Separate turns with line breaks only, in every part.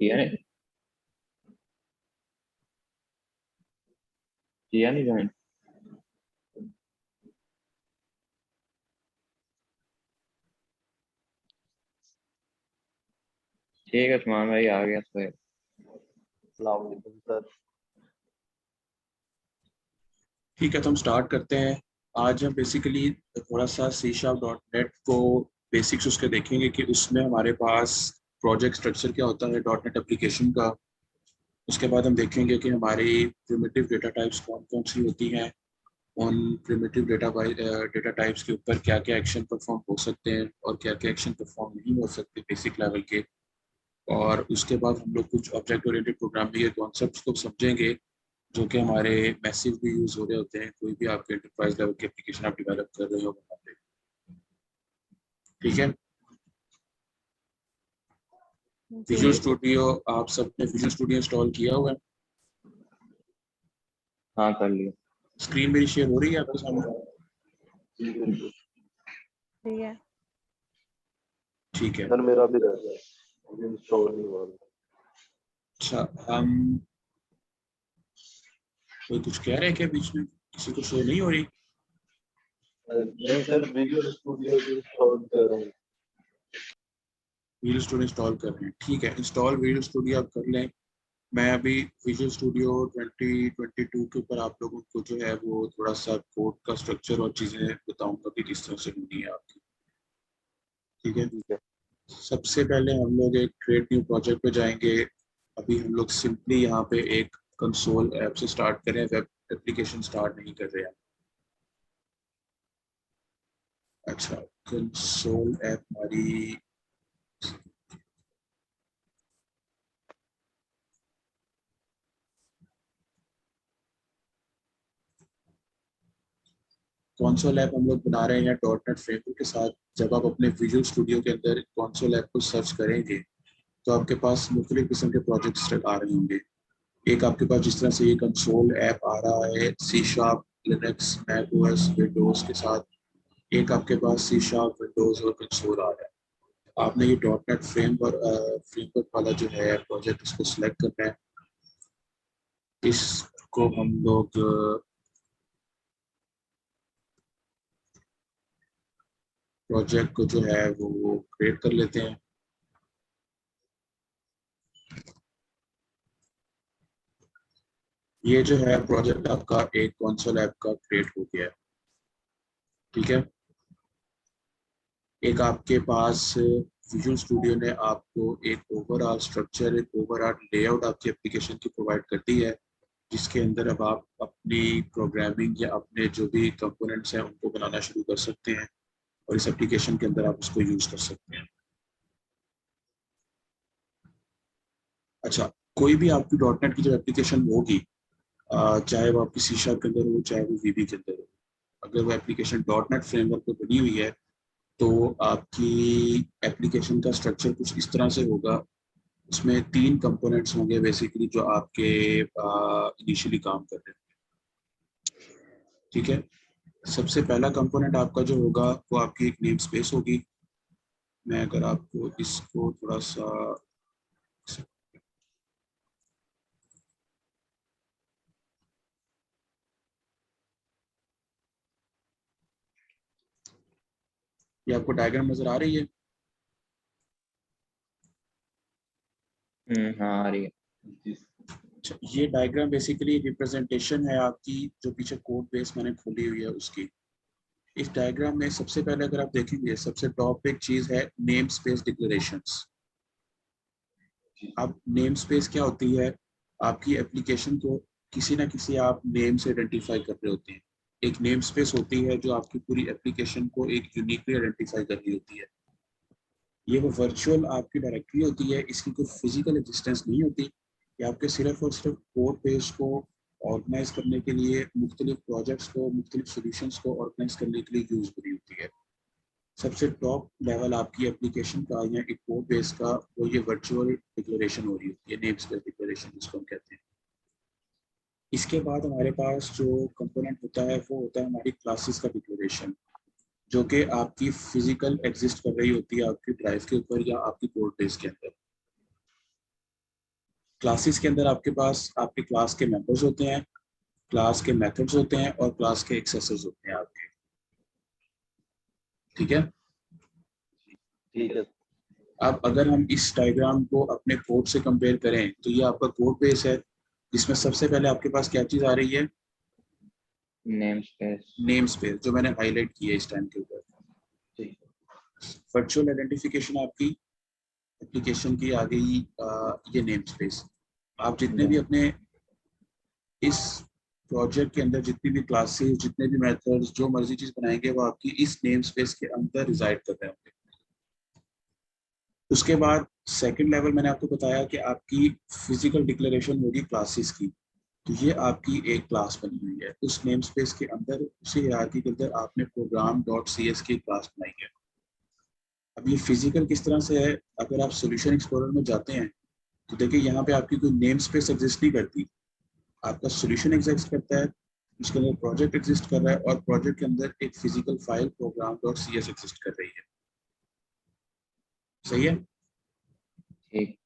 किया नहीं, किया नहीं ज्वाइन। ठीक है तुम्हारा भाई आ गया तो।
अस्सलाम वालेकुम सर।
ठीक है तो हम स्टार्ट करते हैं। आज हम बेसिकली थोड़ा सा सी शार्प डॉट नेट को बेसिक्स उसके देखेंगे कि उसमें हमारे पास प्रोजेक्ट स्ट्रक्चर क्या होता है डॉट नेट एप्लीकेशन का। उसके बाद हम देखेंगे कि हमारी प्रिमिटिव डेटा टाइप्स कौन कौन सी होती हैं, उन प्रिमिटिव डेटा टाइप्स के ऊपर क्या क्या एक्शन परफॉर्म हो सकते हैं और क्या क्या एक्शन परफॉर्म नहीं हो सकते बेसिक लेवल के। और उसके बाद हम लोग कुछ ऑब्जेक्ट ओरिएंटेड प्रोग्रामिंग के कॉन्सेप्ट्स को समझेंगे जो कि हमारे मैसिव भी यूज हो रहे होते हैं कोई भी आपके एंटरप्राइज लेवल की एप्लीकेशन आप डेवलप कर रहे हो वहाँ पे। ठीक है, विजुअल स्टूडियो आप सबने विजुअल स्टूडियो इंस्टॉल किया हुआ है?
हाँ कर लिया।
स्क्रीन मेरी शेयर हो रही है आपके सामने?
ठीक है।
ठीक है,
सर मेरा भी रह गया, अभी इंस्टॉल नहीं हुआ।
अच्छा हम कोई कुछ कह रहे हैं क्या बीच में? किसी को शो नहीं हो रही?
नहीं सर, विजुअल स्टूडियो भी इंस्टॉल कर रहा हूँ।
विजुअल स्टूडियो इंस्टॉल कर रहे हैं, ठीक है इंस्टॉल विजुअल स्टूडियो आप कर लें। मैं अभी विजुअल स्टूडियो 2022 के ऊपर आप लोगों को जो है वो थोड़ा सा कोड का स्ट्रक्चर और चीज़ें बताऊंगा कि किस तरह से होनी है आपकी। ठीक है,
ठीक है
सबसे पहले हम लोग एक क्रिएट न्यू प्रोजेक्ट पे जाएंगे। अभी हम लोग सिंपली यहाँ पे एक कंसोल ऐप से स्टार्ट करें, वेब एप्लीकेशन स्टार्ट नहीं कर रहे हैं। अच्छा, कंसोल ऐप हमारी कंसोल ऐप हम लोग बना रहे हैं डॉट नेट फ्रेमवर्क के साथ। जब आप अपने विजुअल स्टूडियो के अंदर कंसोल ऐप को सर्च करेंगे तो आपके पास मुख्तलिफ किस्म के प्रोजेक्ट्स आ रहे होंगे। एक आपके पास जिस तरह से ये कंसोल ऐप आ रहा है C sharp Linux Mac OS Windows के साथ, एक आपके पास सी शार्प विंडोज और कंसोल आ रहा है। आपने ये डॉट नेट फ्रेमवर्क वाला जो है प्रोजेक्ट इसको सिलेक्ट करना है। इसको हम लोग प्रोजेक्ट को जो है वो क्रिएट कर लेते हैं। ये जो है प्रोजेक्ट आपका एक कंसोल ऐप का क्रिएट हो गया है। ठीक है, एक आपके पास विजुअल स्टूडियो ने आपको एक ओवरऑल स्ट्रक्चर, एक ओवरऑल लेआउट आपकी एप्लीकेशन की प्रोवाइड करती है जिसके अंदर अब आप अपनी प्रोग्रामिंग या अपने जो भी कंपोनेंट्स हैं उनको बनाना शुरू कर सकते हैं और इस एप्लीकेशन के अंदर आप उसको यूज कर सकते हैं। अच्छा, कोई भी आपकी डॉट नेट की जो एप्लीकेशन होगी, चाहे वो आपकी सी शार्प के अंदर हो चाहे वो वीबी के अंदर हो, अगर वो एप्लीकेशन डॉट नेट फ्रेमवर्क पे बनी हुई है तो आपकी एप्लीकेशन का स्ट्रक्चर कुछ इस तरह से होगा। उसमें तीन कंपोनेंट्स होंगे बेसिकली जो आपके इनिशियली काम कर रहे हैं। ठीक है, सबसे पहला कंपोनेंट आपका जो होगा वो आपकी एक नेम स्पेस होगी। मैं अगर आपको इसको थोड़ा सा ये आपको डायग्राम नजर आ रही है?
हाँ आ रही है।
अच्छा, ये डायग्राम बेसिकली रिप्रेजेंटेशन है आपकी जो पीछे कोड बेस मैंने खोली हुई है उसकी। इस डायग्राम में सबसे पहले अगर आप देखेंगे सबसे टॉप पे एक चीज है नेम स्पेस डिक्लेरेशंस। अब नेम स्पेस क्या होती है? आपकी एप्लीकेशन को किसी ना किसी आप नेम से आइडेंटिफाई कर रहे होते हैं। एक नेम स्पेस होती है जो आपकी पूरी एप्लीकेशन को एक यूनिकली आइडेंटिफाई कर रही होती है। ये वो वर्चुअल आपकी डायरेक्टरी होती है, इसकी कोई फिजिकल एग्जिस्टेंस नहीं होती। ये आपके सिर्फ और सिर्फ कोड पेज को ऑर्गेनाइज करने के लिए, मुख्तलिफ प्रोजेक्ट्स को, मुख्तलिफ सोल्यूशंस को ऑर्गेनाइज करने के लिए यूज हो रही होती है। सबसे टॉप लेवल आपकी एप्लीकेशन का या एक कोड बेस का वो ये वर्चुअल डिक्लेरेशन हो रही होती है, नेम स्पेस डिक्लेरेशन जिसको हम कहते हैं। इसके बाद हमारे पास जो कंपोनेंट होता है वो होता है हमारी क्लासेस का डिक्लेरेशन, जो कि आपकी फिजिकल एग्जिस्ट कर रही होती है आपकी ड्राइव के ऊपर या आपकी कोड बेस के अंदर। क्लासेस के अंदर आपके पास आपके क्लास के मेंबर्स होते हैं, क्लास के मेथड्स होते हैं और क्लास के एक्सेसर्स होते हैं आपके। ठीक है।
ठीक है।
अब अगर हम इस डायग्राम को अपने कोड से कंपेयर करें तो ये आपका कोड बेस है, जिसमें सबसे पहले आपके पास क्या चीज आ रही है,
नेम स्पेस।
नेम स्पेस, जो मैंने हाईलाइट किया है इस टाइम के ऊपर।
ठीक
वर्चुअल आइडेंटिफिकेशन आपकी एप्लीकेशन की आ गई, ये नेम स्पेस। आप जितने भी अपने इस प्रोजेक्ट के अंदर जितनी भी क्लासेस, जितने भी मेथड्स, जो मर्जी चीज बनाएंगे वो आपकी इस नेम स्पेस के अंदर रिजाइड कर रहे होंगे। उसके बाद सेकंड लेवल मैंने आपको बताया कि आपकी फिजिकल डिक्लेरेशन होगी क्लासेस की। तो ये आपकी एक क्लास बनी हुई है उस नेम स्पेस के अंदर, उसी हायरार्की के अंदर आपने प्रोग्राम डॉट सी एस की क्लास बनाई है। अब ये फिजिकल किस तरह से है, अगर आप सोल्यूशन एक्सप्लोरर में जाते हैं तो देखिए यहाँ पे आपकी कोई नेम स्पेस एग्जिस्ट नहीं करती, आपका सोल्यूशन एग्जिस्ट करता है, उसके अंदर प्रोजेक्ट एग्जिस्ट कर रहा है और प्रोजेक्ट के अंदर एक physical file program dot C S exist कर रही है। सही है।
ठीक।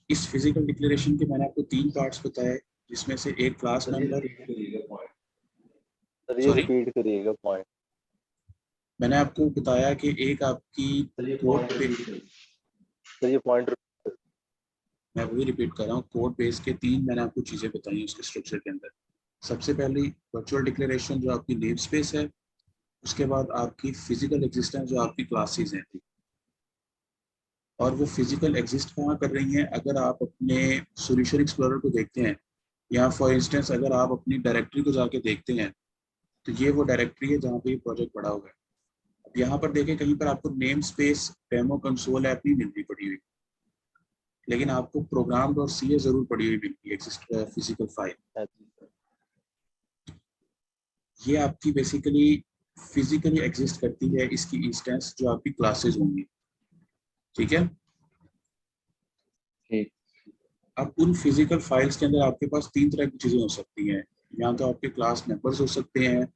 इस फिजिकल डिक्लेरेशन के मैंने आपको 3 पार्ट्स बताए, जिसमें से एक क्लास
सर, ये
मेंबर।
रिपीट करिएगा पॉइंट। सर, ये
सॉरी,
रिपीट करिएगा पॉइंट।
मैंने आपको बताया कि एक आपकी
सर, ये
कोड
पॉइंट
पे,
रिपीट करिए। सर, ये पॉइंट
मैं वही रिपीट कर रहा हूँ, कोड बेस के 3 मैंने आपको चीजें बताई हैं उसके स्ट्रक्चर के अंदर। सबसे पहली वर्चुअल डिक्लेरेशन जो आपकी नेम स्पेस है, उसके बाद आपकी फिजिकल एग्जिस्टेंस जो आपकी क्लासेस हैं, और वो फिजिकल एग्जिस्ट कहाँ कर रही हैं। अगर आप अपने सॉल्यूशन एक्सप्लोरर को देखते हैं, या फॉर इंस्टेंस अगर आप अपनी डायरेक्टरी को जाके देखते हैं, तो ये वो डायरेक्टरी है जहाँ पे ये प्रोजेक्ट पड़ा हुआ है। अब यहाँ पर देखें कहीं पर आपको name space demo console app नहीं मिल रही पड़ी हुई, लेकिन आपको प्रोग्राम डॉट सी ए जरूर पड़ी हुई मिलती है एग्जिस्ट फिजिकल फाइल।
है।
ये आपकी बेसिकली फिजिकली एग्जिस्ट करती है, इसकी इंस्टेंस जो आपकी क्लासेस होंगी। ठीक है।
ठीक।
अब उन फिजिकल फाइल्स के अंदर आपके पास 3 तरह की चीजें हो सकती हैं, या तो आपके क्लास मेंबर्स हो सकते हैं,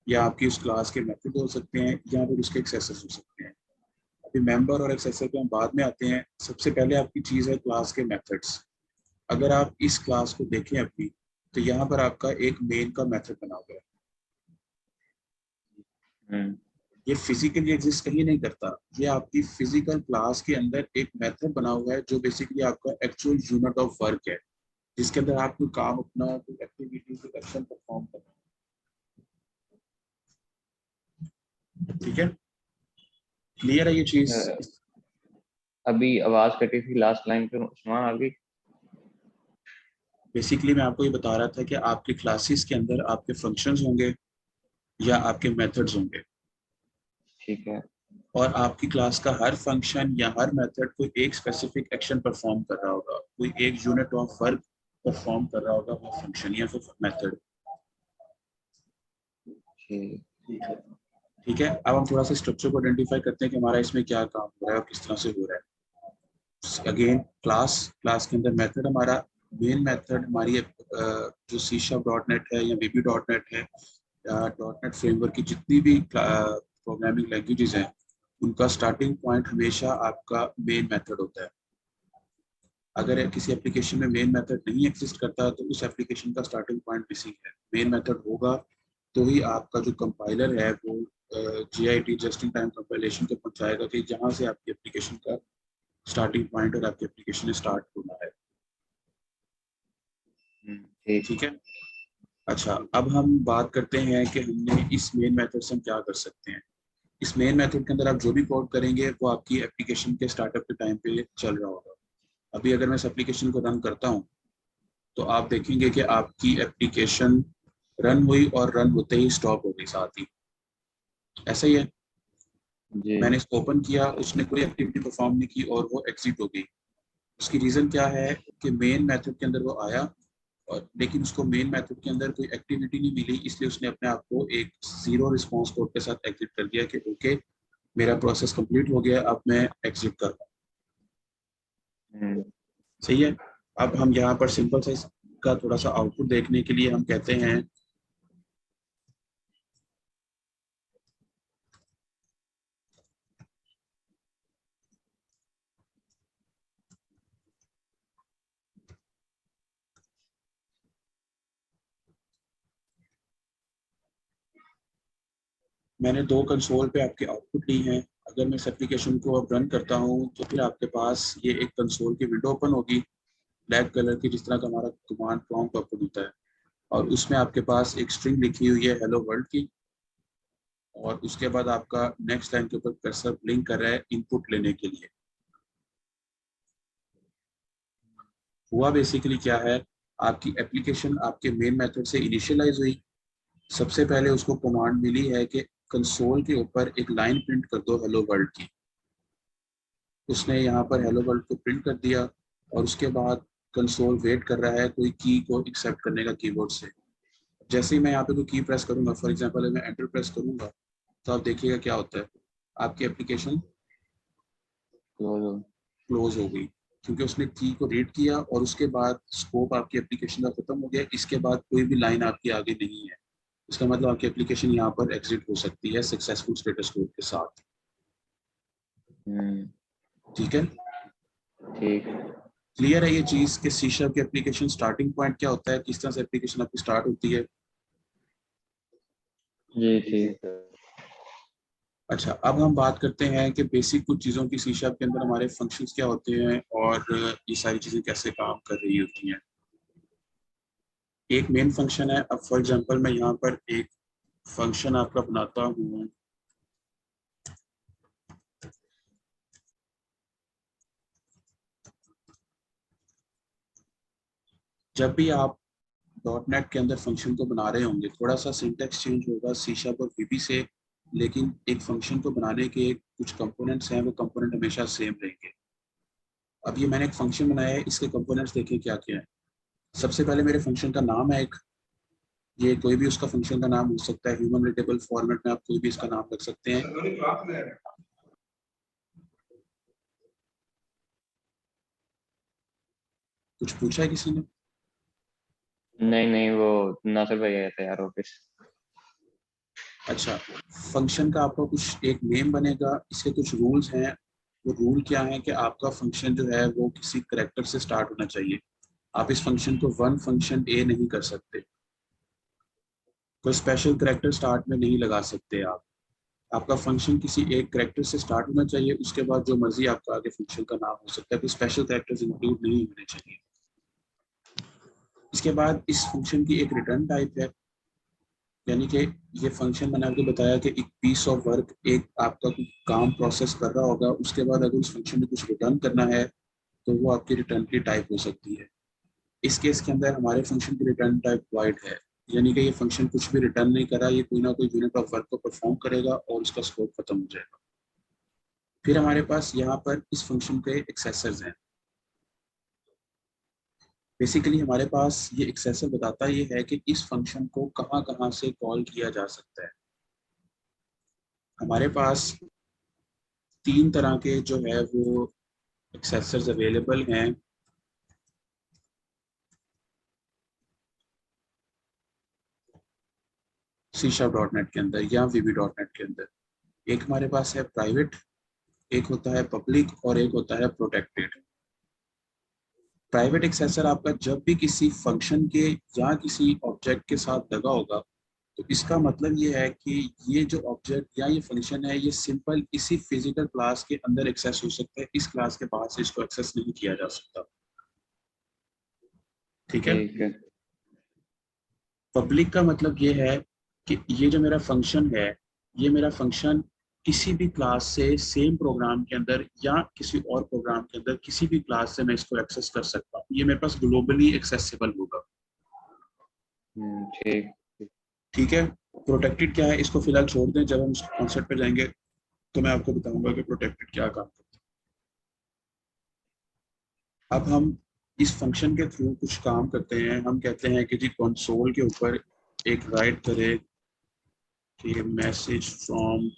या आपकी उस क्लास के मेथड हो सकते हैं, या फिर उसके एक्सेसर्स हो सकते हैं। अभी मेंबर और एक्सेसर पे हम बाद में आते हैं। सबसे पहले आपकी चीज है क्लास के मेथड्स। अगर आप इस क्लास को देखें अपनी, तो यहाँ पर आपका एक मेन का मेथड बना हुआ है।
हम्म।
ये फिजिकली एग्जिस्ट कहीं नहीं करता, ये आपकी फिजिकल क्लास के अंदर एक मेथड बना हुआ है जो बेसिकली आपका एक्चुअल यूनिट ऑफ वर्क है, जिसके अंदर आप कोई काम अपना, कोई एक्टिविटी, कोई एक्शन परफॉर्म करना। ठीक है, क्लियर है ये चीज।
अभी आवाज कटी थी लास्ट लाइन पे, उस्मान आ गई।
बेसिकली मैं आपको ये बता रहा था कि आपके क्लासेस के अंदर आपके फंक्शंस होंगे या आपके मेथड्स होंगे,
ठीक है।
और आपकी क्लास का हर फंक्शन या हर मेथड कोई एक स्पेसिफिक एक्शन परफॉर्म कर रहा होगा, कोई एक यूनिट ऑफ वर्क परफॉर्म कर रहा होगा वो फंक्शन या फिर मेथड।
ठीक।
ठीक है।
ठीक है। अब हम थोड़ा सा स्ट्रक्चर को आइडेंटिफाई करते हैं कि हमारा इसमें क्या काम हो रहा है और किस तरह से हो रहा है। अगेन क्लास, क्लास के अंदर मेथड हमारा, मेन मेथड हमारी जो सी शार्प डॉट नेट है या बेबी डॉट नेट है या डॉट नेट फ्रेमवर्क की जितनी भी प्रोग्रामिंग लैंग्वेजेस हैं, उनका स्टार्टिंग पॉइंट हमेशा आपका मेन मेथड होता है। अगर किसी एप्लीकेशन में मेन मेथड नहीं एग्जिस्ट करता तो उस एप्लीकेशन का स्टार्टिंग पॉइंट मिसिंग है। मेन मेथड होगा तो ही आपका जो कंपाइलर है वो JIT just in time compilation को पहुंचाएगा कि जहां से आपकी एप्लीकेशन का स्टार्टिंग पॉइंट और आपकी एप्लीकेशन ने स्टार्ट होना है।
ठीक।
ठीक है। अच्छा, अब हम बात करते हैं कि हमने इस मेन मेथड से हम क्या कर सकते हैं। इस मेन मेथड के अंदर आप जो भी कोड करेंगे वो आपकी एप्लीकेशन के स्टार्टअप के टाइम पे चल रहा होगा। अभी अगर मैं इस एप्लीकेशन को रन करता हूँ तो आप देखेंगे कि आपकी एप्लीकेशन रन हुई और रन होते ही स्टॉप हो गई साथ ही। ऐसा ही है।
जी।
मैंने इसको ओपन किया, उसने कोई एक्टिविटी परफॉर्म नहीं की और वो एग्जिट हो गई। उसकी रीजन क्या है कि मेन मेथड के अंदर वो आया, और लेकिन उसको मेन मेथड के अंदर कोई एक्टिविटी नहीं मिली, इसलिए उसने अपने आप को एक जीरो रिस्पॉन्स कोड के साथ एग्जिट कर दिया कि ओके मेरा प्रोसेस कंप्लीट हो गया, अब मैं एग्जिट कर रहा
हम्म।
हूँ। सही है। अब हम यहाँ पर सिंपल साइज का थोड़ा सा आउटपुट देखने के लिए हम कहते हैं मैंने दो कंसोल पे आपके आउटपुट ली हैं। अगर मैं इस एप्लीकेशन को अब रन करता हूँ तो फिर आपके पास ये एक कंसोल की विंडो ओपन होगी ब्लैक कलर की, जिस तरह का हमारा कमांड प्रॉम्प्ट ओपन होता है, और उसमें आपके पास एक स्ट्रिंग लिखी हुई है हेलो वर्ल्ड की, और उसके बाद आपका नेक्स्ट लाइन के ऊपर कर्सर ब्लिंक कर रहा है इनपुट लेने के लिए। हुआ बेसिकली क्या है, आपकी एप्लीकेशन आपके मेन मेथड से इनिशियलाइज हुई। सबसे पहले उसको कमांड मिली है कि कंसोल के ऊपर एक लाइन प्रिंट कर दो हेलो वर्ल्ड की। उसने यहाँ पर हेलो वर्ल्ड को प्रिंट कर दिया, और उसके बाद कंसोल वेट कर रहा है कोई की को एक्सेप्ट करने का कीबोर्ड से। जैसे ही मैं यहाँ पे कोई की प्रेस करूंगा, फॉर एग्जांपल मैं एंटर प्रेस करूंगा, तो आप देखिएगा क्या होता है, आपकी एप्लीकेशन
क्लोज।
क्लोज हो गई, क्योंकि उसने की को रीड किया और उसके बाद स्कोप आपकी एप्लीकेशन का खत्म हो गया। इसके बाद कोई भी लाइन आपकी आगे नहीं है। इसका मतलब आपकी एप्लीकेशन यहाँ पर एग्जिट हो सकती है सक्सेसफुल स्टेटस कोड के साथ।
हम्म,
ठीक है,
ठीक।
क्लियर है ये चीज कि सी शार्प की एप्लीकेशन स्टार्टिंग पॉइंट क्या होता है, किस तरह से एप्लीकेशन आपकी स्टार्ट होती है।
जी
जी
ठीक।
सर।
अच्छा, अब हम बात करते हैं कि बेसिक कुछ चीज़ों की सी शार्प के अंदर हमारे फंक्शंस क्या होते हैं और ये सारी चीज़ें कैसे काम कर रही होती हैं। एक मेन फंक्शन है। अब फॉर एग्जांपल मैं यहाँ पर एक फंक्शन आपका बनाता हूँ। जब भी आप डॉट नेट के अंदर फंक्शन को बना रहे होंगे, थोड़ा सा सिंटेक्स चेंज होगा सी शार्प और वीबी से, लेकिन एक फंक्शन को बनाने के कुछ कंपोनेंट्स हैं, वो कंपोनेंट हमेशा सेम रहेंगे। अब ये मैंने एक फंक्शन बनाया है, इसके कंपोनेंट्स देखें क्या क्या है। सबसे पहले मेरे फंक्शन का नाम है एक, ये कोई भी उसका फंक्शन का नाम हो सकता है, ह्यूमन रिलेटेबल फॉर्मेट में आप कोई भी इसका नाम रख सकते हैं। कुछ पूछा है किसी ने?
नहीं नहीं, वो नासिर भाई आए थे यार ऑफिस।
अच्छा, फंक्शन का आपका कुछ एक नेम बनेगा, इसके कुछ रूल्स हैं। वो रूल क्या है कि आपका फंक्शन जो है वो किसी करेक्टर से स्टार्ट होना चाहिए। आप इस फंक्शन को वन फंक्शन ए नहीं कर सकते, कोई स्पेशल करेक्टर स्टार्ट में नहीं लगा सकते आप। आपका फंक्शन किसी एक करेक्टर से स्टार्ट होना चाहिए, उसके बाद जो मर्जी आपका आगे फंक्शन का नाम हो सकता है, कोई स्पेशल करेक्टर्स इंक्लूड नहीं होने चाहिए। इसके बाद इस फंक्शन की एक रिटर्न टाइप है, यानी कि ये फंक्शन मैंने आपको बताया कि एक पीस ऑफ वर्क, एक आपका कुछ काम प्रोसेस कर रहा होगा, उसके बाद अगर उस फंक्शन में कुछ रिटर्न करना है तो वो आपकी रिटर्न की टाइप हो सकती है। इस केस के अंदर हमारे फंक्शन की रिटर्न टाइप वॉइड है, यानी कि ये फंक्शन कुछ भी रिटर्न नहीं कर रहा, ये कोई ना कोई यूनिट ऑफ वर्क को परफॉर्म करेगा और उसका स्कोप खत्म हो जाएगा। फिर हमारे पास यहाँ पर इस फंक्शन के एक्सेसर्स हैं। बेसिकली हमारे पास ये एक्सेसर बताता ये है कि इस फंक्शन को कहाँ कहाँ से कॉल किया जा सकता है। हमारे पास तीन तरह के जो है वो एक्सेसर्स अवेलेबल हैं। सी शार्प डॉट नेट के अंदर या वीबी डॉट नेट के अंदर। एक हमारे पास है प्राइवेट, एक होता है पब्लिक, और एक होता है प्रोटेक्टेड। प्राइवेट एक्सेसर आपका जब भी किसी फंक्शन के या किसी ऑब्जेक्ट के साथ लगा होगा, तो इसका मतलब ये है कि ये जो ऑब्जेक्ट या ये फंक्शन है, ये सिंपल इसी फिजिकल क्लास के अंदर एक्सेस हो सकता है, इस क्लास के बाहर से इसको एक्सेस नहीं किया जा सकता। ठीक है।
ठीक है।
पब्लिक का मतलब ये है कि ये जो मेरा फंक्शन है, ये मेरा फंक्शन किसी भी क्लास से सेम प्रोग्राम के अंदर या किसी और प्रोग्राम के अंदर किसी भी क्लास से मैं इसको एक्सेस कर सकता हूँ, ये मेरे पास ग्लोबली एक्सेसिबल होगा।
ठीक।
ठीक है। प्रोटेक्टेड क्या है, इसको फिलहाल छोड़ दें, जब हम कॉन्सेप्ट पे जाएंगे तो मैं आपको बताऊंगा कि प्रोटेक्टेड क्या काम करता है। अब हम इस फंक्शन के थ्रू कुछ काम करते हैं। हम कहते हैं कि जी कंसोल के ऊपर एक राइट करे कि मैसेज फ्रॉम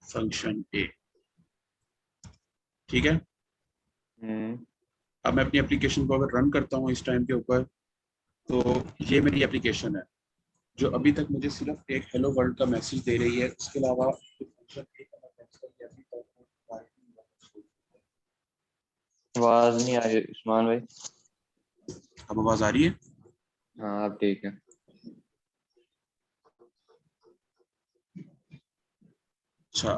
फंक्शन ए। ठीक है।
हम्म।
अब मैं अपनी एप्लीकेशन को अगर रन करता हूँ इस टाइम के ऊपर, तो ये मेरी एप्लीकेशन है जो अभी तक मुझे सिर्फ एक हेलो वर्ल्ड का मैसेज दे रही है। इसके अलावा फंक्शन ए का मैं अभी तक।
आवाज नहीं आ रही उस्मान भाई।
अब आवाज आ रही है?
हाँ अब ठीक है।
अच्छा,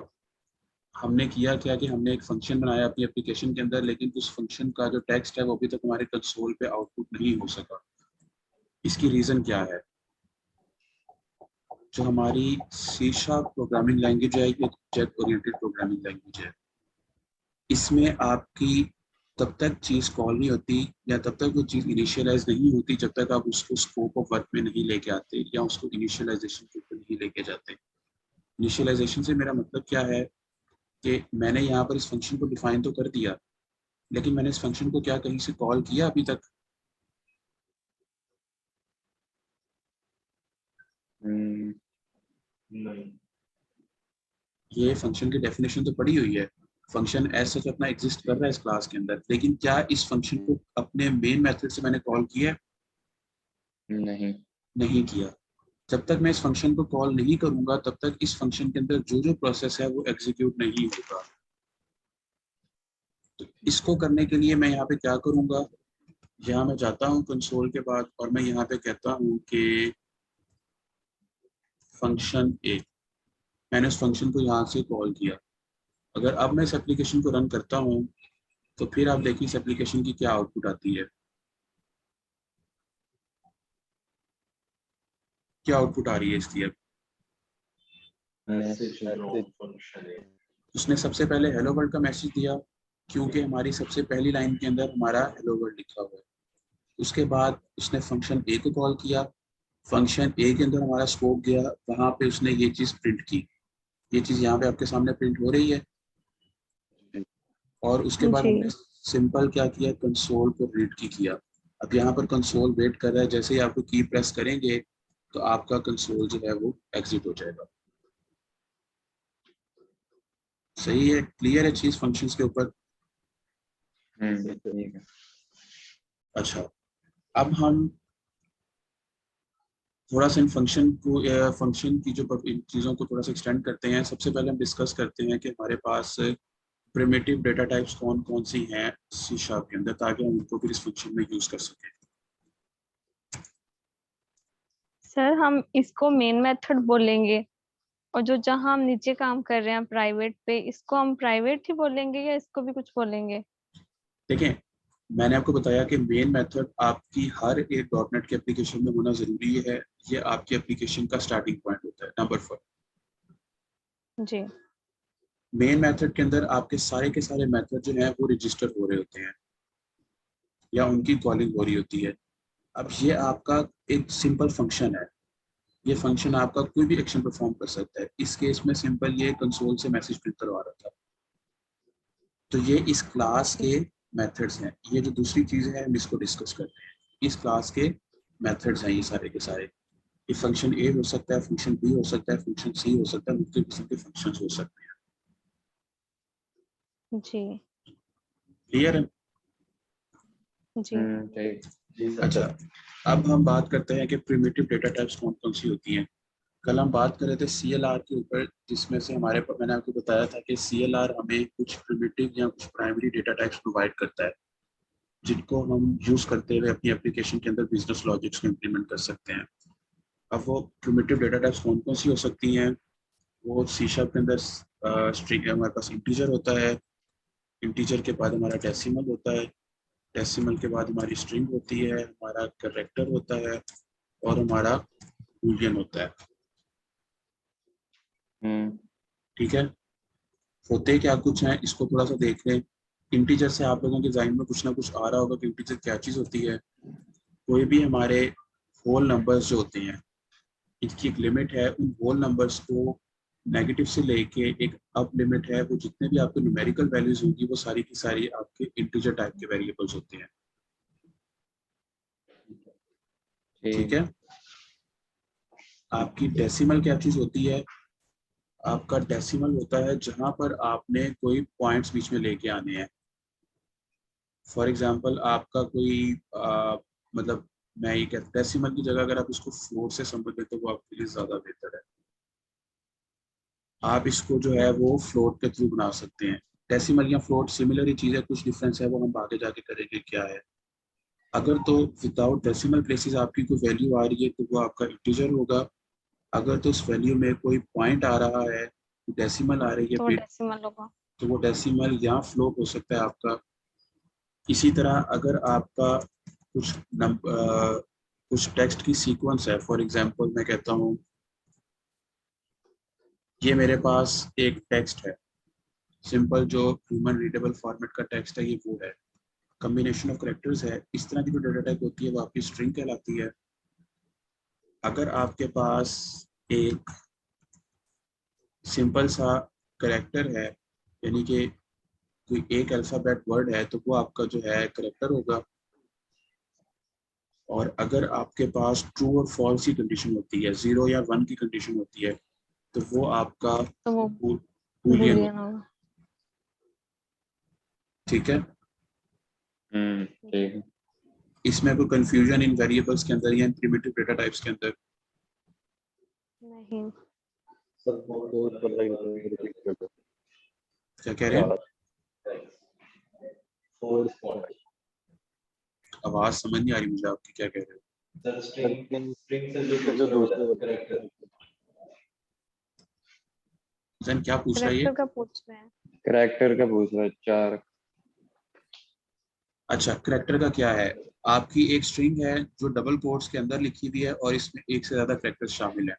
हमने किया क्या कि हमने एक फंक्शन बनाया अपनी एप्लीकेशन के अंदर, लेकिन उस फंक्शन का जो टेक्स्ट है वो अभी तक हमारे कंसोल पे आउटपुट नहीं हो सका। इसकी रीज़न क्या है? जो हमारी सी शार्प प्रोग्रामिंग लैंग्वेज है, ये ऑब्जेक्ट ओरिएंटेड प्रोग्रामिंग लैंग्वेज है। इसमें आपकी तब तक चीज़ कॉल नहीं होती या तब तक वो चीज़ इनिशियलाइज नहीं होती जब तक आप उसको स्कोप ऑफ वर्क में नहीं लेके आते या उसको इनिशियलाइजेशन के ऊपर नहीं लेके जाते। इनिशियलाइजेशन से मेरा मतलब क्या है कि मैंने यहाँ पर इस फंक्शन को डिफाइन तो कर दिया, लेकिन मैंने इस फंक्शन को क्या कहीं से कॉल किया अभी तक?
हम्म,
नहीं।
ये फंक्शन की डेफिनेशन तो पड़ी हुई है, फंक्शन एज सच अपना एग्जिस्ट कर रहा है इस क्लास के अंदर, लेकिन क्या इस फंक्शन को अपने मेन मेथड से मैंने कॉल किया है?
नहीं।
नहीं किया। जब तक मैं इस फंक्शन को कॉल नहीं करूंगा तब तक इस फंक्शन के अंदर जो जो प्रोसेस है वो एग्जीक्यूट नहीं होगा। तो इसको करने के लिए मैं यहाँ पे क्या करूंगा, यहाँ मैं जाता हूँ कंसोल के बाद और मैं यहाँ पे कहता हूँ कि फंक्शन ए, मैंने उस फंक्शन को यहाँ से कॉल किया। अगर अब मैं इस एप्लीकेशन को रन करता हूँ तो फिर आप देखिए इस एप्लीकेशन की क्या आउटपुट आती है। क्या आउटपुट आ रही है इसकी? अब
मैसेज फंक्शन है।
उसने सबसे पहले हेलो वर्ल्ड का मैसेज दिया, क्योंकि हमारी सबसे पहली लाइन के अंदर हमारा हेलो वर्ल्ड लिखा हुआ है। उसके बाद उसने फंक्शन ए को कॉल किया, फंक्शन ए के अंदर हमारा स्कोप गया, वहां पे उसने ये चीज प्रिंट की। ये चीज यहाँ पे आपके सामने प्रिंट हो रही है। और उसके बाद हमने
जी
सिंपल क्या किया, कंसोल को रीड की किया। अब यहाँ पर कंसोल वेट कर रहा है, जैसे ही आपको की प्रेस करेंगे तो आपका कंसोल जो है वो एग्जिट हो जाएगा। सही है, क्लियर है चीज फंक्शंस के ऊपर?
ठीक है।
अच्छा, अब हम थोड़ा सा इन फंक्शन की जो इन चीज़ों को थोड़ा सा एक्सटेंड करते हैं। सबसे पहले हम डिस्कस करते हैं कि हमारे पास प्रिमिटिव डेटा टाइप्स कौन कौन सी हैं सी शार्प के अंदर, ताकि हम उनको फिर इस फंक्शन में यूज कर सकें।
सर, हम इसको मेन मेथड बोलेंगे और जो जहां हम नीचे काम कर रहे हैं प्राइवेट पे, इसको हम प्राइवेट ही बोलेंगे या इसको भी कुछ बोलेंगे?
देखें, मैंने आपको बताया कि मेन मेथड आपकी हर एक डॉटनेट के एप्लीकेशन में होना जरूरी है। ये आपकी एप्लीकेशन का स्टार्टिंग पॉइंट होता है, नंबर 4।
जी
मेन मेथड के अंदर आपके सारे मेथड जो हैं वो रजिस्टर हो रहे होते हैं या उनकी कॉलिंग हो रही होती है। अब ये आपका एक सिंपल फंक्शन है, ये फंक्शन आपका कोई भी एक्शन परफॉर्म कर सकता है। इस केस में सिंपल ये कंसोल से मैसेज प्रिंट करवा रहा था। तो ये इस क्लास
जी
के मेथड्स हैं। ये जो दूसरी चीज है हम इसको डिस्कस करते हैं, इस क्लास के मेथड्स हैं ये सारे के सारे। ये फंक्शन ए हो सकता है, फंक्शन बी हो सकता है, फंक्शन सी हो सकता है, मुख्तलिफ किस्म के फंक्शन हो सकते हैं।
जी
क्लियर है?
जी
ठीक।
जी सर।
अच्छा, अब हम बात करते हैं कि प्रिमिटिव डेटा टाइप्स कौन कौन सी होती हैं। कल हम बात कर रहे थे CLR के ऊपर, जिसमें से मैंने आपको बताया था कि CLR हमें कुछ प्रिमिटिव या कुछ प्राइमरी डेटा टाइप्स प्रोवाइड करता है, जिनको हम यूज करते हुए अपनी एप्लीकेशन के अंदर बिजनेस लॉजिक्स को इम्प्लीमेंट कर सकते हैं। अब वो प्रिमिटिव डेटा टाइप्स कौन कौन सी हो सकती हैं? वो सी शार्प के अंदर स्ट्रिंग, हमारे पास इंटीजर होता है, इंटीजर के बाद हमारा डेसिमल होता है, डेसिमल के बाद हमारी स्ट्रिंग होती है, हमारा कैरेक्टर होता है और हमारा बूलियन होता है।
हम्म
ठीक है, होते क्या कुछ हैं इसको थोड़ा सा देख लें। इंटीजर से आप लोगों के जहन में कुछ ना कुछ आ रहा होगा कि इंटीजर क्या चीज़ होती है। कोई भी हमारे होल नंबर्स जो होते हैं, इनकी एक लिमिट है। उन होल नंबर्स को नेगेटिव से लेके एक अप लिमिट है, वो जितने भी आपके न्यूमेरिकल वैल्यूज होंगी वो सारी की सारी आपके इंटीजर टाइप के वेरिएबल्स होते हैं। ठीक
ठीक।
है, आपकी डेसिमल क्या चीज़ होती है? आपका डेसिमल होता है जहां पर आपने कोई पॉइंट्स बीच में लेके आने हैं। फॉर एग्जांपल आपका कोई मतलब मैं ये कहता डेसिमल की जगह अगर आप इसको फ्लोट से समझ लें तो वो आपके लिए ज़्यादा बेहतर है। आप इसको जो है वो फ्लोट के थ्रू बना सकते हैं। डेसिमल या फ्लोट सिमिलर ही चीज़ है, कुछ डिफरेंस है वो हम आगे जाके करेंगे क्या है। अगर तो विदाउट डेसिमल प्लेसेस आपकी कोई वैल्यू आ रही है तो वो आपका इंटीजर होगा। अगर तो उस वैल्यू में कोई पॉइंट आ रहा है डेसिमल आ रही है
तो
बिट,
डेसिमल होगा।
तो वो डेसिमल या फ्लोट हो सकता है आपका। इसी तरह अगर आपका कुछ टेक्स्ट की सीक्वेंस है, फॉर एग्जांपल मैं कहता हूँ ये मेरे पास एक टेक्स्ट है, सिंपल जो ह्यूमन रीडेबल फॉर्मेट का टेक्स्ट है, ये वो है, कॉम्बिनेशन ऑफ कैरेक्टर्स है, इस तरह की जो डेटा टाइप होती है वो आपकी स्ट्रिंग कहलाती है। अगर आपके पास एक सिंपल सा करेक्टर है, यानी कि कोई एक अल्फाबेट वर्ड है, तो वो आपका जो है करेक्टर होगा। और अगर आपके पास ट्रू और फॉल्स की कंडीशन होती है, 0 या 1 की कंडीशन होती है, तो वो आपका
तो वो
बूलियन
बूलियन
होगा।
होगा।
ठीक है,
ठीक है।
इसमें कोई कंफ्यूजन इन वेरिएबल्स के अंदर या इन प्रिमिटिव डेटा टाइप्स के अंदर?
नहीं।
सर बहुत पर लाइन रिपीट कर दो।
क्या कह रहे हैं?
Four spot.
आवाज समझ नहीं आ रही मुझे आपकी, क्या कह रहे हो?
सर स्ट्रिंग से जो दूसरे करेक्टर।
जन क्या पूछ रहा है ये?
करेक्टर का पूछ रहे हैं।
करैक्टर का पूछ रहा है, 4।
अच्छा, करेक्टर का क्या है? आपकी एक स्ट्रिंग है जो डबल कोट्स के अंदर लिखी हुई है और इसमें एक से ज्यादा करेक्टर्स शामिल है।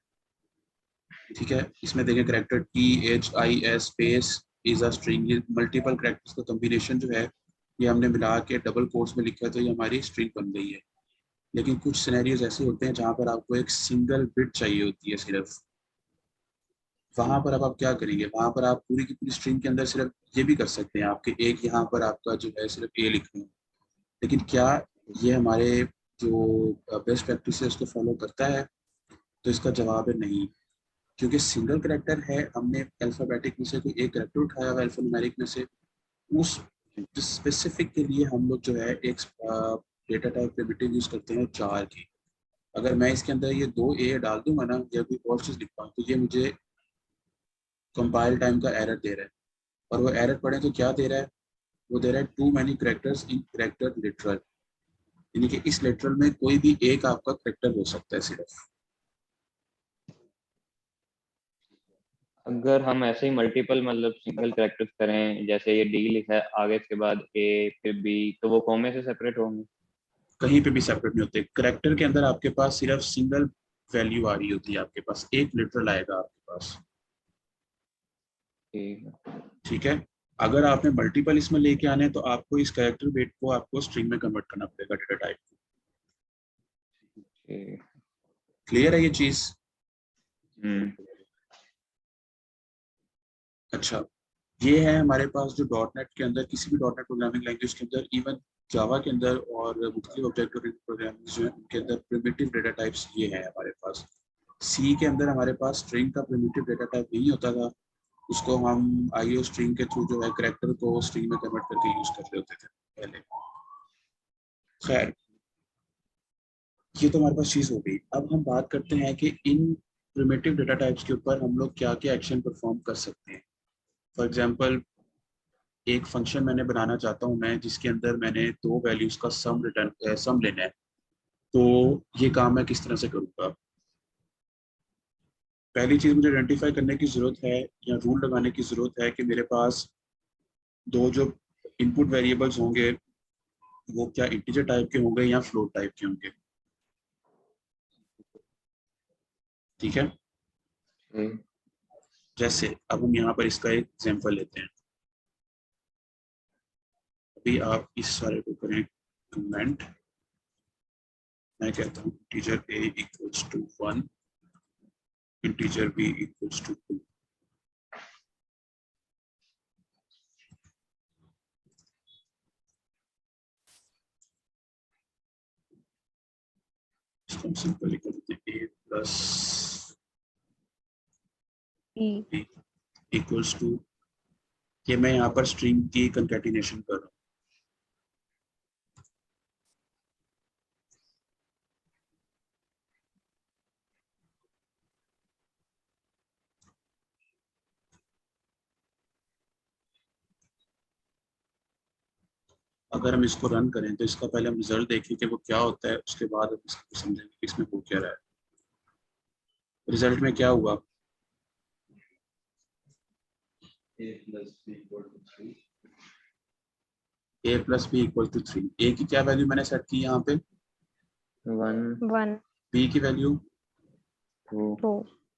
ठीक है, इसमें देखें character THIS space is a string, multiple characters का कॉम्बिनेशन जो है ये हमने मिला के डबल कोट्स में लिखा है, तो ये हमारी स्ट्रिंग बन गई है। लेकिन कुछ सिनेरियोज ऐसे होते हैं जहां पर आपको एक सिंगल बिट चाहिए होती है सिर्फ। वहां पर अब आप क्या करेंगे? वहां पर आप पूरी की पूरी स्ट्रिंग के अंदर सिर्फ ये भी कर सकते हैं, आपके एक यहाँ पर आपका जो है सिर्फ ए लिखना है। लेकिन क्या ये हमारे जो बेस्ट प्रैक्टिस है उसको फॉलो करता है? तो इसका जवाब है नहीं, क्योंकि सिंगल करेक्टर है, हमने अल्फाबेटिक में से कोई एक करेक्टर उठाया हुआ अल्फान्यूमेरिक में से, उस स्पेसिफिक के लिए हम लोग जो है एक डेटा टाइप प्रिमिटिव यूज करते हैं 4 की। अगर मैं इसके अंदर ये 2 A डाल दूंगा ना, या कोई और चीज लिख पाऊँ, तो ये मुझे कंपाइल टाइम का एरर दे रहा है। और वो एरर पढ़े तो क्या दे रहा है? वो दे रहा है too many characters in character literal, यानी कि इस लिटरल में कोई भी एक आपका करेक्टर हो सकता है सिर्फ।
अगर हम ऐसे ही मल्टीपल मतलब सिंगल कैरेक्टर्स करें, जैसे ये डी लिखा है आगे इसके बाद ए फिर बी, तो वो कॉमे से सेपरेट होंगे?
कहीं पे भी सेपरेट नहीं होते। करेक्टर के अंदर आपके पास सिर्फ सिंगल वैल्यू आ रही होती है, आपके पास एक लिटरल आएगा आपके पास।
ठीक है।
ठीक है, अगर आपने मल्टीपल इसमें लेके आने हैं, तो आपको इस कैरेक्टर वेट को आपको स्ट्रिंग में कन्वर्ट करना पड़ेगा डेटा टाइप को।
ठीक।
क्लियर है ये चीज?
हम्म।
अच्छा, ये है हमारे पास जो डॉट नेट के अंदर, किसी भी डॉट नेट प्रोग्रामिंग लैंग्वेज के अंदर, इवन जावा के अंदर और मुख्तलिफ ऑब्जेक्ट ओरिएंटेड प्रोग्रामिंग जो है उनके अंदर प्रिमिटिव डेटा टाइप्स ये है हमारे पास। सी के अंदर हमारे पास स्ट्रिंग का प्रिमिटिव डेटा टाइप नहीं होता था, उसको हम IO स्ट्रिंग के थ्रू जो है करेक्टर को स्ट्रिंग में कन्वर्ट करके यूज कर रहे होते थे पहले। खैर, ये तो हमारे पास चीज हो गई। अब हम बात करते हैं कि इन प्रिमिटिव डेटा टाइप्स के ऊपर हम लोग क्या क्या एक्शन परफॉर्म कर सकते हैं। फॉर एग्जांपल, एक फंक्शन मैंने बनाना चाहता हूं मैं, जिसके अंदर मैंने 2 वैल्यूज का सम लेना है, तो ये काम मैं किस तरह से करूंगा? पहली चीज मुझे आइडेंटिफाई करने की जरूरत है, या रूल लगाने की जरूरत है कि मेरे पास 2 जो इनपुट वेरिएबल्स होंगे वो क्या इंटीजर टाइप के होंगे या फ्लोट टाइप के होंगे। ठीक है,
ठीक।
जैसे अब हम यहाँ पर इसका एक एग्जांपल लेते हैं। अभी आप इस सारे को करें कमेंट। मैं कहता हूँ integer A equals to 1, integer B equals to 2। इसको हम सिंपली कर देते हैं A plus B equals to, ये मैं यहाँ पर स्ट्रिंग की कंकैटिनेशन कर रहा हूँ। अगर हम इसको रन करें तो इसका पहले हम रिजल्ट देखें कि वो क्या होता है, उसके बाद हम इसको समझेंगे कि इसमें हो क्या रहा है। रिजल्ट में क्या हुआ?
A plus B equal to 3.
a plus B equal to 3। A की क्या वैल्यू मैंने सेट की यहाँ पे,
1
1
बी की वैल्यू
2
2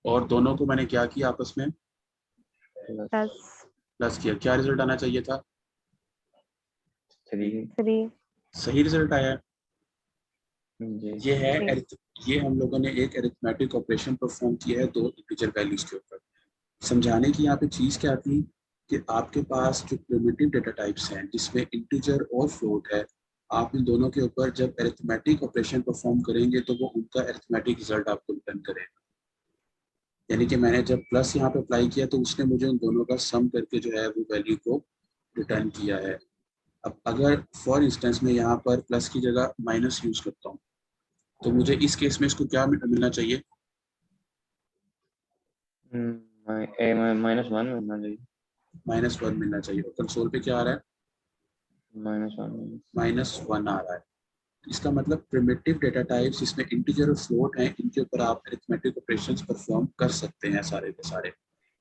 और दोनों को मैंने क्या किया आपस में
प्लस
प्लस किया। क्या रिजल्ट आना चाहिए था,
3
3
सही रिजल्ट आया है।
जी
ये है
3
ये हम लोगों ने एक अरिथमेटिक ऑपरेशन परफॉर्म किया है दो इंटीजर वैल्यूज के ऊपर। समझाने की यहाँ पे चीज क्या थी कि आपके पास जो प्रिमिटिव डेटा टाइप्स हैं जिसमें इंटीजर और फ्लोट है, आप इन दोनों के ऊपर जब अरिथमेटिक ऑपरेशन परफॉर्म करेंगे तो वो उनका अरिथमेटिक रिजल्ट आपको रिटर्न करेगा। यानी कि मैंने जब प्लस यहाँ पे अप्लाई किया तो उसने मुझे उन दोनों का सम करके जो है वो वैल्यू को रिटर्न किया है। अब अगर फॉर इंस्टेंस में यहाँ पर प्लस की जगह माइनस यूज करता हूँ तो मुझे इस केस में इसको क्या मिलना चाहिए,
-1 मिलना चाहिए,
-1 मिलना चाहिए। और कंसोल पे क्या आ रहा है,
-1
-1 आ रहा है। इसका मतलब प्रिमिटिव डेटा टाइप्स जिसमें इंटीजर और फ्लोट हैं इनके ऊपर आप अरिथमेटिक ऑपरेशंस परफॉर्म कर सकते हैं सारे के सारे।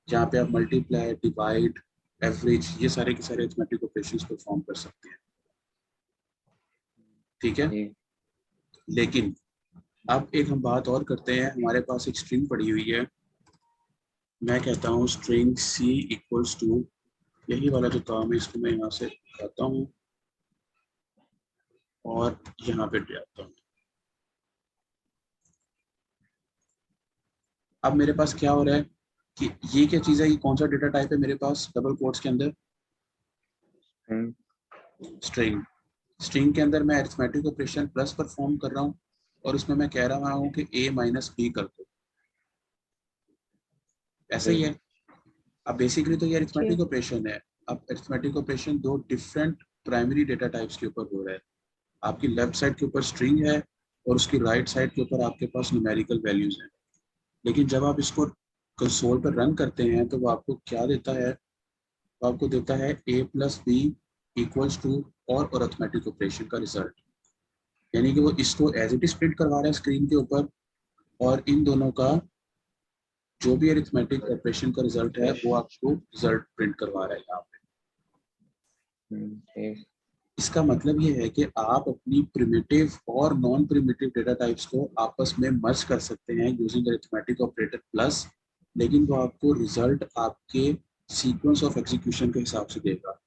जहाँ पे आप मल्टीप्लाई, डिवाइड, एवरेज, ये सारे के सारे अरिथमेटिक ऑपरेशंस परफॉर्म कर सकते हैं। ठीक है,
जी
लेकिन अब एक हम बात और करते हैं। हमारे पास एक स्ट्रिंग पड़ी हुई है, मैं कहता हूँ स्ट्रिंग c इक्वल्स टू, यही वाला जो काम है इसको मैं यहाँ से उठाता हूँ और यहाँ पे ले आता हूँ। अब मेरे पास क्या हो रहा है कि ये क्या चीज़ है, ये कौन सा डेटा टाइप है मेरे पास डबल कोट्स के अंदर, स्ट्रिंग। स्ट्रिंग के अंदर मैं अरिथमेटिक ऑपरेशन प्लस परफॉर्म कर रहा हूँ और उसमें मैं कह रहा हूँ कि a माइनस बी कर दो, ऐसा ही है। अब बेसिकली तो ये
जी
अरिथमेटिक ऑपरेशन है। अब अरिथमेटिक ऑपरेशन दो डिफरेंट प्राइमरी डेटा टाइप्स के ऊपर हो रहा है। आपकी लेफ्ट साइड के ऊपर स्ट्रिंग है और उसकी राइट साइड के ऊपर आपके पास न्यूमेरिकल वैल्यूज हैं। लेकिन जब आप इसको कंसोल पर रन करते हैं तो वो आपको क्या देता है, वो आपको देता है a plus B equals to और अरिथमेटिक ऑपरेशन का रिजल्ट। यानी कि वो इसको एज इट इज प्रिंट करवा रहा है स्क्रीन के ऊपर और इन दोनों का जो भी अरिथमेटिक ऑपरेशन का रिजल्ट है वो आपको रिजल्ट प्रिंट करवा रहा है यहाँ पे।
ठीक
इसका मतलब ये है कि आप अपनी प्रिमिटिव और नॉन प्रिमिटिव डेटा टाइप्स को आपस में मर्ज कर सकते हैं यूजिंग अरिथमेटिक ऑपरेटर प्लस, लेकिन वो आपको रिजल्ट आपके सीक्वेंस ऑफ एग्जीक्यूशन के हिसाब से देगा।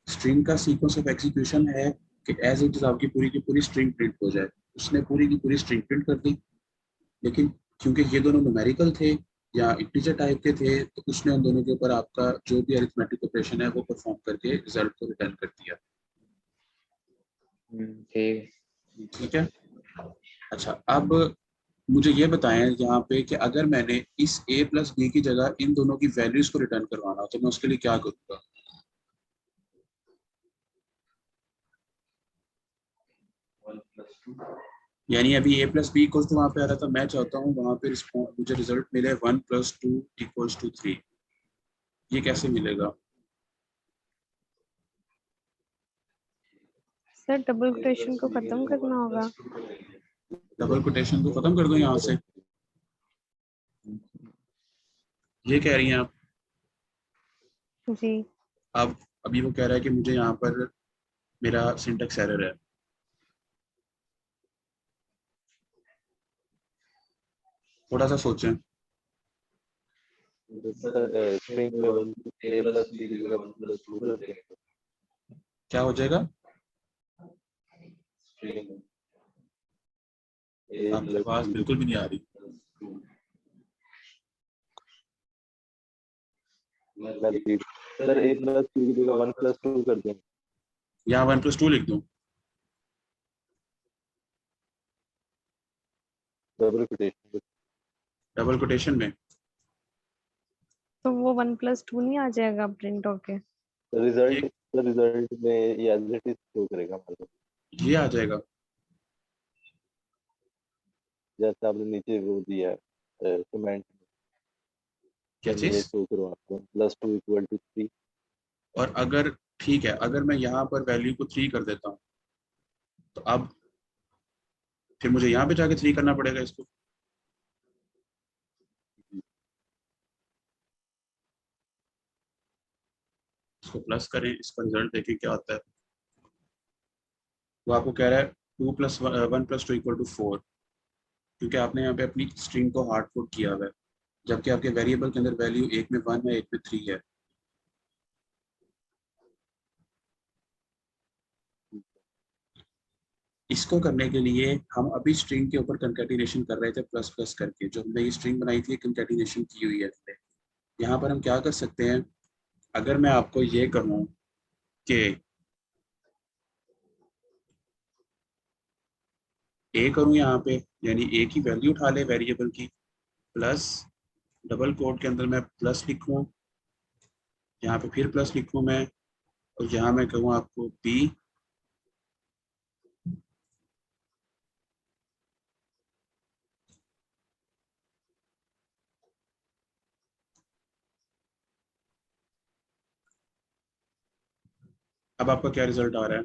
स्ट्रिंग का सीक्वेंस ऑफ एग्जीक्यूशन है कि एज इट इज आपकी पूरी की पूरी स्ट्रिंग प्रिंट हो जाए। उसने पूरी की पूरी स्ट्रिंग प्रिंट कर दी, लेकिन क्योंकि ये दोनों न्यूमेरिकल थे या इंटीजर टाइप के थे तो उसने उन दोनों के ऊपर आपका जो भी अरिथमेटिक ऑपरेशन है वो परफॉर्म करके रिजल्ट को रिटर्न कर दिया।
ठीक
ठीक है, अच्छा अब मुझे ये बताएं यहाँ पे कि अगर मैंने इस a प्लस बी की जगह इन दोनों की वैल्यूज को रिटर्न करवाना हो तो मैं उसके लिए क्या करूँगा।
1 plus 2.
यानी अभी a plus B equals to वहाँ पे आ रहा था, मैं चाहता हूँ वहाँ पे मुझे रिजल्ट मिले 1 प्लस 2 इक्वल्स टू 3। ये कैसे मिलेगा,
सर डबल कोटेशन को खत्म करना होगा।
डबल कोटेशन को खत्म कर दो यहाँ से, ये कह रही हैं आप।
जी
अब अभी वो कह रहा है कि मुझे यहाँ पर मेरा सिंटेक्स एरर है। थोड़ा सा सोचें,
सर स्ट्रिंग में 1 a plus b की जगह 1 plus 2 कर देंगे।
क्या हो जाएगा,
स्ट्रिंग a
आपकी
plus
आवाज
b
बिल्कुल भी नहीं आ रही।
plus 2। मैं repeat, sir a plus b की जगह 1 plus 2 कर देंगे।
यहाँ 1 प्लस 2 लिख दूँ,
डबल कोटेशन
डबल कोटेशन में।
तो वो 1 प्लस 2 नहीं आ जाएगा प्रिंट होके।
रिजल्ट में ये एज इट इज शो करेगा, मतलब
ये आ जाएगा।
जैसे आपने नीचे वो दिया है कमेंट
क्या
में, ये
चीज,
शो करो आपको +2 = 3।
और अगर ठीक है अगर मैं यहाँ पर वैल्यू को 3 कर देता हूँ तो अब फिर मुझे यहाँ पे जाके 3 करना पड़ेगा इसको। इसको प्लस करें, इसका रिजल्ट देखें क्या आता है। वो आपको कह रहा है 2 + 1 + 2 = 4, क्योंकि आपने यहाँ पे अपनी स्ट्रिंग को हार्ड कोड किया हुआ है, जबकि आपके वेरिएबल के अंदर वैल्यू एक में 1 है, एक में 3 है। इसको करने के लिए हम अभी स्ट्रिंग के ऊपर कंकैटिनेशन कर रहे थे प्लस प्लस करके, जो हमने ये स्ट्रिंग बनाई थी कंकैटिनेशन की हुई है हमने। यहाँ पर हम क्या कर सकते हैं, अगर मैं आपको ये कहूँ कि ए करूँ यहाँ पे, यानी ए की वैल्यू उठा ले वेरिएबल की, प्लस डबल कोट के अंदर मैं प्लस लिखूँ, यहाँ पे फिर प्लस लिखूँ मैं, और यहाँ मैं कहूँ आपको बी अब आपका क्या रिजल्ट आ रहा है?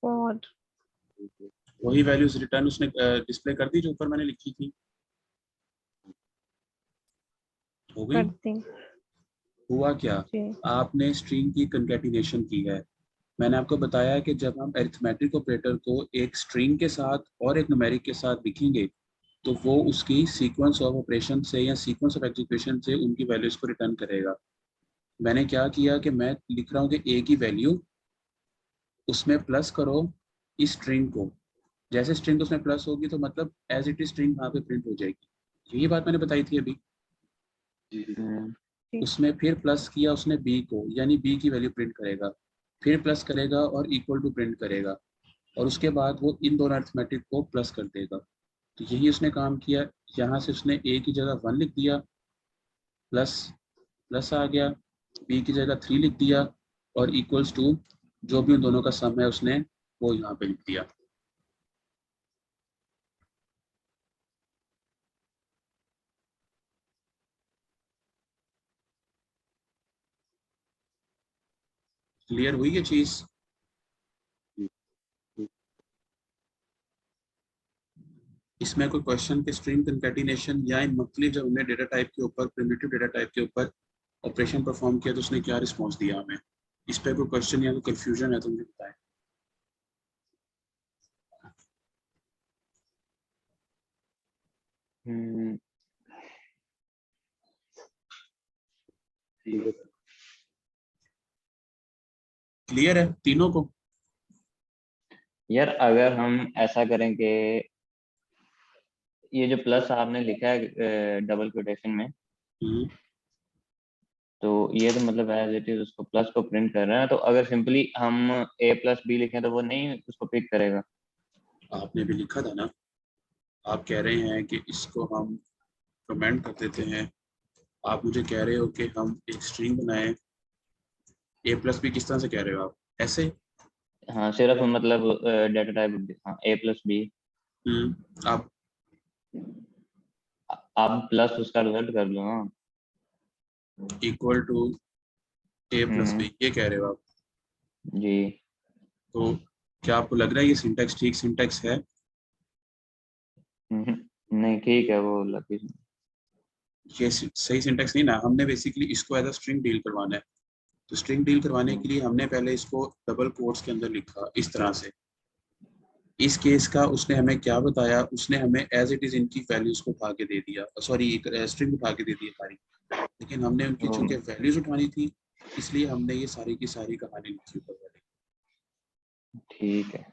और
वही वैल्यूज रिटर्न उसने डिस्प्ले कर दी जो ऊपर मैंने लिखी थी, हो गई।
करती
हुआ क्या,
जी
आपने स्ट्रिंग की कंकैटिनेशन की है। मैंने आपको बताया कि जब हम अरिथमेटिक ऑपरेटर को एक स्ट्रिंग के साथ और एक न्यूमेरिक के साथ लिखेंगे तो वो उसकी सीक्वेंस ऑफ ऑपरेशन से या सीक्वेंस ऑफ एग्जीक्यूशन से उनकी वैल्यूज को रिटर्न करेगा। मैंने क्या किया कि मैं लिख रहा हूँ कि ए की वैल्यू, उसमें प्लस करो इस स्ट्रिंग को, जैसे स्ट्रिंग उसमें प्लस होगी तो मतलब एज इट इज स्ट्रिंग वहाँ पे प्रिंट हो जाएगी। यही बात मैंने बताई थी अभी।
हम्म,
जी
उसमें फिर प्लस किया उसने बी को, यानी बी की वैल्यू प्रिंट करेगा, फिर प्लस करेगा और इक्वल टू प्रिंट करेगा, और उसके बाद वो इन दोनों अरिथमेटिक को प्लस कर देगा। तो यही उसने काम किया। यहाँ से उसने ए की जगह 1 लिख दिया, प्लस प्लस आ गया, बी की जगह 3 लिख दिया, और इक्वल्स टू जो भी उन दोनों का सम है उसने वो यहाँ पे लिख दिया। क्लियर हुई ये चीज? इसमें कोई क्वेश्चन के स्ट्रिंग कंकैटिनेशन या इन मुख्तलिफ जब हमने डेटा टाइप के ऊपर, प्रिमिटिव डेटा टाइप के ऊपर ऑपरेशन परफॉर्म किया तो उसने क्या रिस्पॉन्स दिया हमें, इस पे कोई क्वेश्चन या कोई कंफ्यूजन है तो मुझे बताएं।
हम्म,
ठीक है।
क्लियर है तीनों को?
यार अगर हम ऐसा करें कि ये जो प्लस आपने लिखा है डबल कोटेशन में,
हम्म,
तो ये तो मतलब एज इट इज उसको प्लस को प्रिंट कर रहे हैं, तो अगर सिंपली हम A+B लिखें तो वो नहीं उसको पिक करेगा।
आपने भी लिखा था ना, आप कह रहे हैं कि इसको हम कमेंट कर देते हैं। आप मुझे कह रहे हो कि हम एक स्ट्रिंग बनाएं, A+B किस तरह से कह रहे हो आप, ऐसे?
हाँ सिर्फ मतलब डेटा टाइप, हाँ A+B,
आप
आप प्लस उसका रिजल्ट कर लो। हाँ
इक्वल टू A+B
हम्म,
ये कह रहे हो आप?
जी।
तो क्या आपको लग रहा है ये सिंटैक्स ठीक सिंटैक्स है?
नहीं ठीक है वो लकी।
ये सही सिंटैक्स नहीं ना, हमने बेसिकली इसको एज अ स्ट्रिंग डील करवाना है। तो स्ट्रिंग डील करवाने के लिए हमने पहले इसको डबल कोट्स के अंदर लिखा इस तरह से। इस केस का उसने हमें क्या बताया, उसने हमें एज इट इज इनकी वैल्यूज को उठा के दे दिया, सॉरी स्ट्रिंग उठा के दे दी हमारी, लेकिन हमने उनकी चूंकि वैल्यूज उठानी थी इसलिए हमने ये सारी की सारी कहानी लिखी ऊपर वाली।
ठीक है।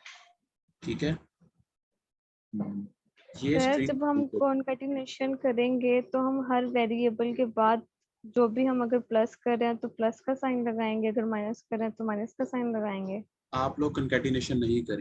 ठीक है,
हम्म,
ये
सर
स्ट्रिंग।
जब हम कॉन्कैटिनेशन करेंगे तो हम हर वेरिएबल के बाद जो भी हम अगर प्लस कर रहे हैं तो प्लस का साइन लगाएंगे, अगर माइनस कर रहे हैं तो माइनस का साइन लगाएंगे।
आप लोग कंकैटिनेशन नहीं करें।